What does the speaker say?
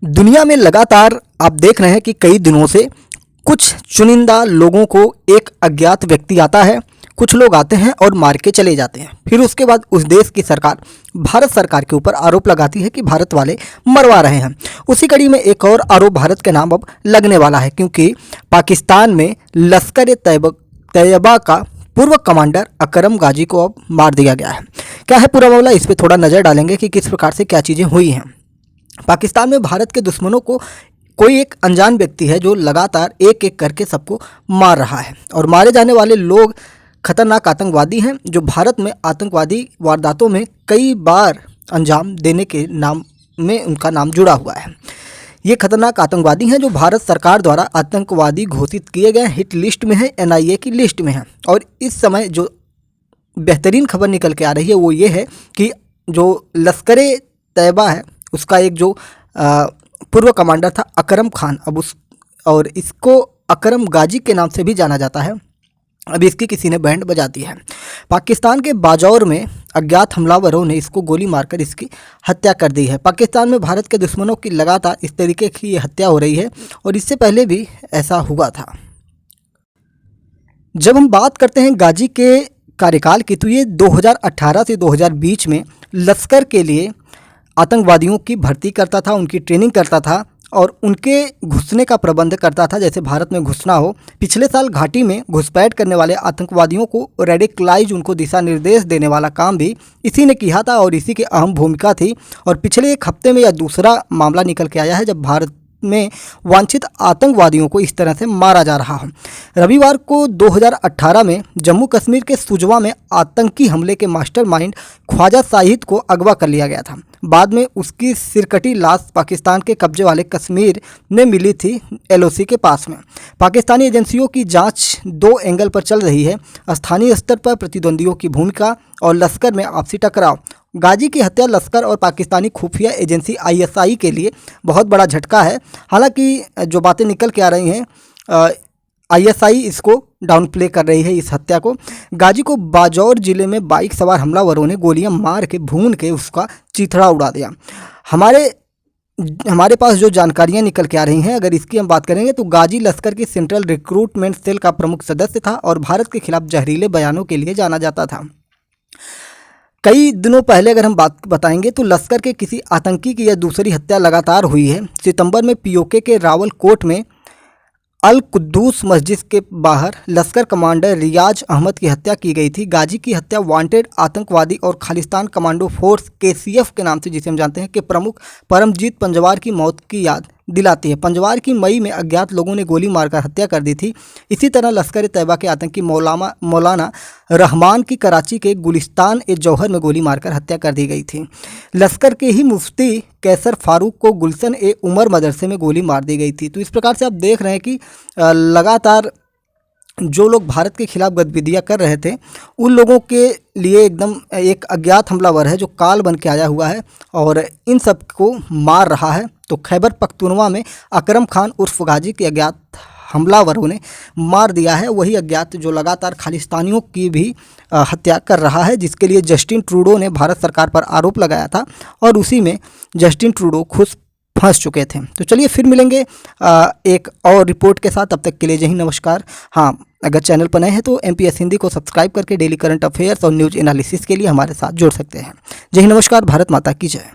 दुनिया में लगातार आप देख रहे हैं कि कई दिनों से कुछ चुनिंदा लोगों को एक अज्ञात व्यक्ति आता है, कुछ लोग आते हैं और मार के चले जाते हैं। फिर उसके बाद उस देश की सरकार भारत सरकार के ऊपर आरोप लगाती है कि भारत वाले मरवा रहे हैं। उसी कड़ी में एक और आरोप भारत के नाम अब लगने वाला है, क्योंकि पाकिस्तान में लश्कर-ए-तैयबा का पूर्व कमांडर अकरम गाजी को अब मार दिया गया है। क्या है पूरा मामला, इस पर थोड़ा नज़र डालेंगे कि किस प्रकार से क्या चीज़ें हुई हैं। पाकिस्तान में भारत के दुश्मनों को कोई एक अनजान व्यक्ति है जो लगातार एक एक करके सबको मार रहा है, और मारे जाने वाले लोग खतरनाक आतंकवादी हैं जो भारत में आतंकवादी वारदातों में कई बार अंजाम देने के नाम में उनका नाम जुड़ा हुआ है। ये खतरनाक आतंकवादी हैं जो भारत सरकार द्वारा आतंकवादी घोषित किए गए हिट लिस्ट में है, NIA की लिस्ट में है। और इस समय जो बेहतरीन खबर निकल के आ रही है वो ये है कि जो लश्कर-ए-तैयबा है उसका एक जो पूर्व कमांडर था अकरम खान, और इसको अकरम गाजी के नाम से भी जाना जाता है। अभी इसकी किसी ने बैंड बजा दी है। पाकिस्तान के बाजौर में अज्ञात हमलावरों ने इसको गोली मारकर इसकी हत्या कर दी है। पाकिस्तान में भारत के दुश्मनों की लगातार इस तरीके की हत्या हो रही है, और इससे पहले भी ऐसा हुआ था। जब हम बात करते हैं गाजी के कार्यकाल की, तो ये 2018 से 2020 में लश्कर के लिए आतंकवादियों की भर्ती करता था, उनकी ट्रेनिंग करता था और उनके घुसने का प्रबंध करता था, जैसे भारत में घुसना हो। पिछले साल घाटी में घुसपैठ करने वाले आतंकवादियों को रेडिकलाइज, उनको दिशा निर्देश देने वाला काम भी इसी ने किया था और इसी की अहम भूमिका थी। और पिछले एक हफ्ते में यह दूसरा मामला निकल के आया है जब भारत में वांछित आतंकवादियों को इस तरह से मारा जा रहा है। रविवार को 2018 में जम्मू कश्मीर के सुजवा में आतंकी हमले के मास्टरमाइंड ख्वाजा साहिद को अगवा कर लिया गया था। बाद में उसकी सिरकटी लाश पाकिस्तान के कब्जे वाले कश्मीर में मिली थी, LOC के पास में। पाकिस्तानी एजेंसियों की जांच 2 एंगल पर चल रही है, स्थानीय स्तर पर प्रतिद्वंदियों की भूमिका और लश्कर में आपसी टकराव। गाजी की हत्या लश्कर और पाकिस्तानी खुफिया एजेंसी ISI के लिए बहुत बड़ा झटका है। हालांकि जो बातें निकल के आ रही हैं, ISI इसको डाउन प्ले कर रही है इस हत्या को। गाजी को बाजौर जिले में बाइक सवार हमलावरों ने गोलियां मार के भून के उसका चीथड़ा उड़ा दिया। हमारे पास जो जानकारियां निकल के आ रही हैं, अगर इसकी हम बात करेंगे तो गाजी लश्कर की सेंट्रल रिक्रूटमेंट सेल का प्रमुख सदस्य था और भारत के खिलाफ जहरीले बयानों के लिए जाना जाता था। कई दिनों पहले अगर हम बात बताएंगे तो लश्कर के किसी आतंकी की यह दूसरी हत्या लगातार हुई है। सितंबर में POK के रावलकोट में अल कुद्दूस मस्जिद के बाहर लश्कर कमांडर रियाज अहमद की हत्या की गई थी। गाजी की हत्या वांटेड आतंकवादी और खालिस्तान कमांडो फोर्स KCF के नाम से, जिसे हम जानते हैं, कि प्रमुख परमजीत पंजवार की मौत की याद दिलाती है। पंजवार की मई में अज्ञात लोगों ने गोली मारकर हत्या कर दी थी। इसी तरह लश्कर-ए-तैयबा के आतंकी मौलाना रहमान की कराची के गुलिस्तान-ए-जौहर में गोली मारकर हत्या कर दी गई थी। लश्कर के ही मुफ्ती कैसर फारूक को गुलशन-ए-उमर मदरसे में गोली मार दी गई थी। तो इस प्रकार से आप देख रहे हैं कि लगातार जो लोग भारत के खिलाफ गतिविधियां कर रहे थे उन लोगों के लिए एकदम एक अज्ञात हमलावर है जो काल बन के आया हुआ है और इन सब को मार रहा है। तो खैबर पख्तूनवा में अकरम खान उर्फ गाजी के अज्ञात हमलावरों ने मार दिया है, वही अज्ञात जो लगातार खालिस्तानियों की भी हत्या कर रहा है, जिसके लिए जस्टिन ट्रूडो ने भारत सरकार पर आरोप लगाया था और उसी में जस्टिन ट्रूडो खुद फंस चुके थे। तो चलिए फिर मिलेंगे एक और रिपोर्ट के साथ। तब तक के लिए जय हिंद, नमस्कार। हाँ, अगर चैनल पर नए हैं तो MPS हिंदी को सब्सक्राइब करके डेली करंट अफेयर्स और न्यूज़ एनालिसिस के लिए हमारे साथ जुड़ सकते हैं। जय हिंद, नमस्कार। भारत माता की जय।